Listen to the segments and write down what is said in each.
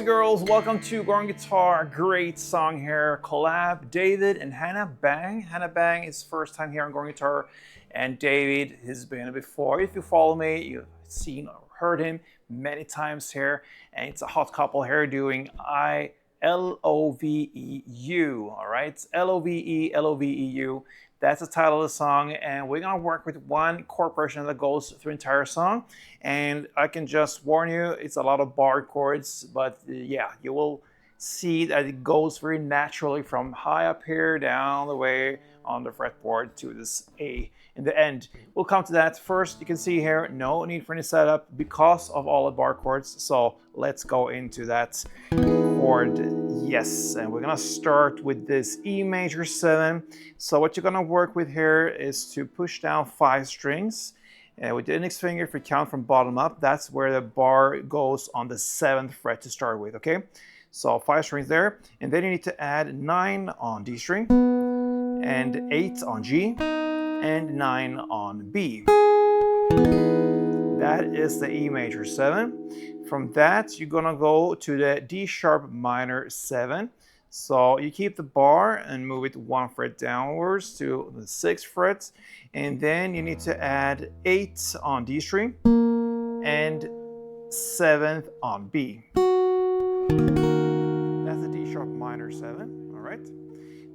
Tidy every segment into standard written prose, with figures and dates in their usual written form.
and girls, welcome to Going Guitar. Great song here. Collab, David and Hannah Bahng. Hannah Bahng is first time here on Going Guitar, and David has been before. If you follow me, you've seen or heard him many times here, and it's a hot couple here doing L.O.V.E.U. All right, it's L.O.V.E, L.O.V.E.U. That's the title of the song, and we're gonna work with one chord progression that goes through the entire song. And I can just warn you, it's a lot of bar chords, but yeah, you will see that it goes very naturally from high up here down the way on the fretboard to this A in the end. We'll come to that. First, you can see here, no need for any setup because of all the bar chords. So let's go into that chord. Yes, and we're gonna start with this E major 7. So what you're gonna work with here is to push down 5 strings. And with the index finger, if you count from bottom up, that's where the bar goes on the 7th fret to start with, okay? So 5 strings there, and then you need to add 9 on D string, and 8 on G, and 9 on B. That is the E major 7. From that, you're gonna go to the D sharp minor 7. So you keep the bar and move it 1 fret downwards to the 6th fret, and then you need to add 8 on D string and 7th on B. That's the D sharp minor 7, all right?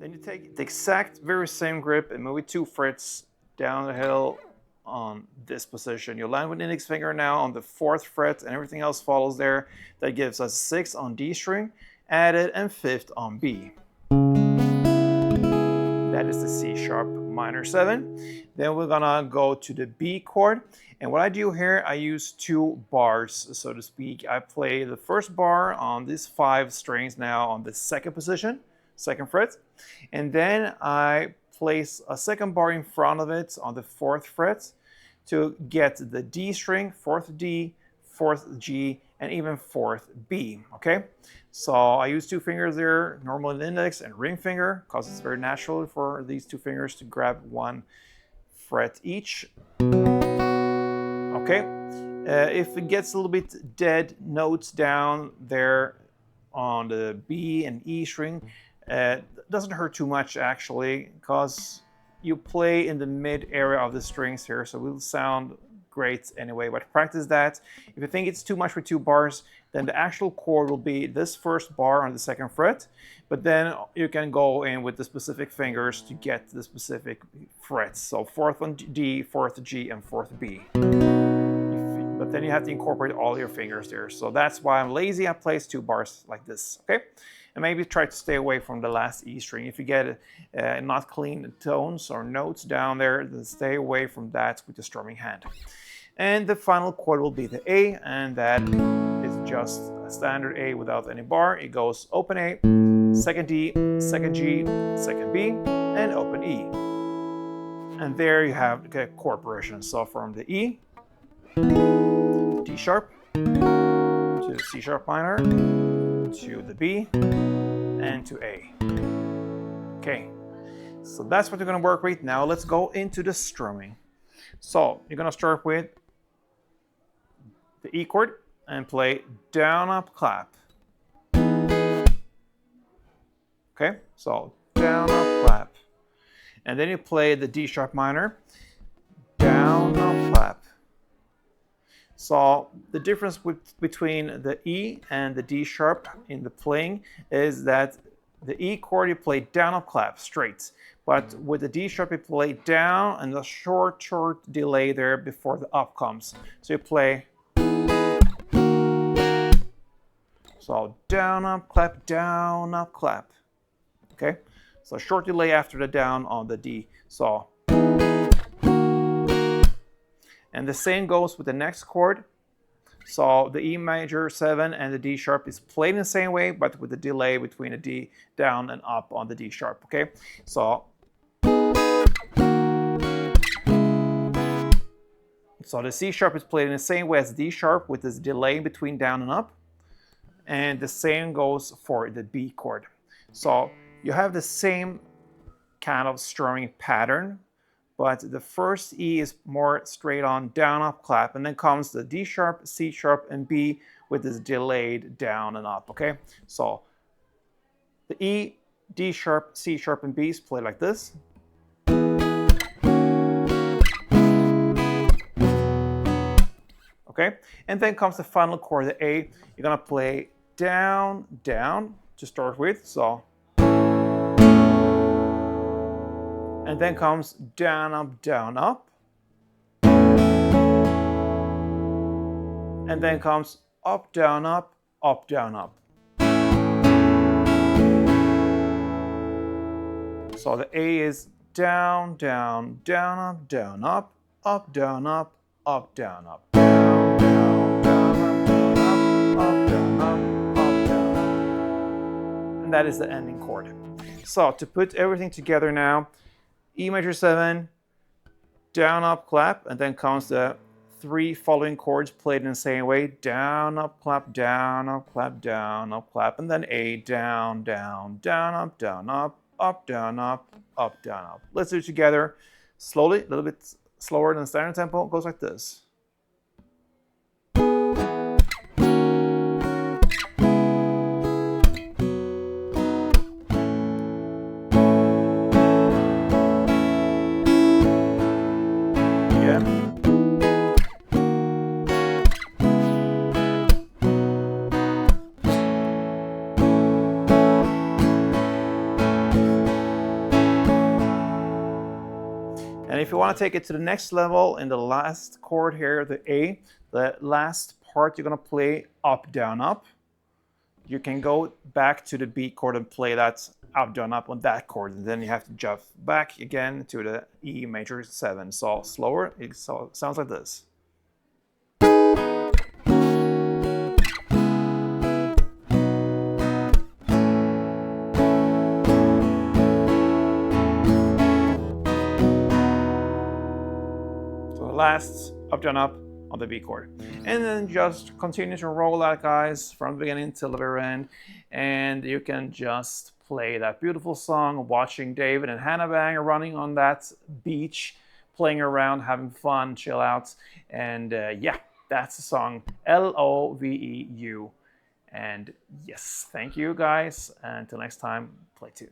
Then you take the exact very same grip and move it 2 frets down the hill on this position. You'll land with the index finger now on the 4th fret, and everything else follows there. That gives us 6 on D string, added, and 5th on B. That is the C sharp minor 7. Then we're gonna go to the B chord, and what I do here, I use 2 bars, so to speak. I play the first bar on these 5 strings now on the 2nd position, 2nd fret, and then I place a 2nd bar in front of it on the 4th fret to get the D string, 4th D, 4th G, and even 4th B, okay? So I use 2 fingers there, normal index and ring finger, because it's very natural for these 2 fingers to grab 1 fret each. Okay, if it gets a little bit dead notes down there on the B and E string, doesn't hurt too much actually, because you play in the mid area of the strings here, so it will sound great anyway. But practice that. If you think it's too much for 2 bars, then the actual chord will be this first bar on the 2nd fret, but then you can go in with the specific fingers to get the specific frets. So 4th on D, 4th G, and 4th B. But then you have to incorporate all your fingers there. So that's why I'm lazy. I place 2 bars like this, okay? And maybe try to stay away from the last E string. If you get not clean tones or notes down there, then stay away from that with the strumming hand. And the final chord will be the A, and that is just a standard A without any bar. It goes open A, 2nd D, 2nd G, 2nd B, and open E. And there you have the chord progression. So from the E, D sharp, to C sharp minor, to the B, and to A. Okay, so that's what you're gonna work with. Now let's go into the strumming. So you're gonna start with the E chord and play down, up, clap. Okay, so down, up, clap. And then you play the D sharp minor, down, up, clap. So the difference between the E and the D sharp in the playing is that the E chord you play down, up, clap, straight. But with the D sharp you play down and a short delay there before the up comes. So you play, so down, up, clap, down, up, clap. Okay, so short delay after the down on the D. So, and the same goes with the next chord. So the E major 7 and the D sharp is played in the same way, but with the delay between the D down and up on the D sharp, okay? So the C sharp is played in the same way as D sharp with this delay between down and up. And the same goes for the B chord. So you have the same kind of strumming pattern, but the first E is more straight on down up clap, and then comes the D sharp, C sharp, and B with this delayed down and up. Okay, so the E, D sharp, C sharp, and B is played like this. Okay, and then comes the final chord, the A. You're gonna play down, down to start with, so. And then comes down, up, down, up. And then comes up, down, up, up, down, up. So the A is down, down, down, up, down, up, up, down, up, up, down, up. And that is the ending chord. So to put everything together now, E major 7, down, up, clap, and then comes the 3 following chords played in the same way. Down, up, clap, down, up, clap, down, up, clap, and then A, down, down, down, up, down, up, down, up, down, up. Let's do it together slowly, a little bit slower than standard tempo. It goes like this. And if you want to take it to the next level, in the last chord here, the A, the last part you're going to play up, down, up. You can go back to the B chord and play that up, down, up on that chord. And then you have to jump back again to the E major 7. So slower, it sounds like this. Last up, down, up on the B chord. And then just continue to roll that, guys, from the beginning till the very end. And you can just play that beautiful song, watching David and Hannah Bahng running on that beach, playing around, having fun, chill out. And yeah, that's the song L.O.V.E.U. And yes, thank you, guys. And until next time, play tuned.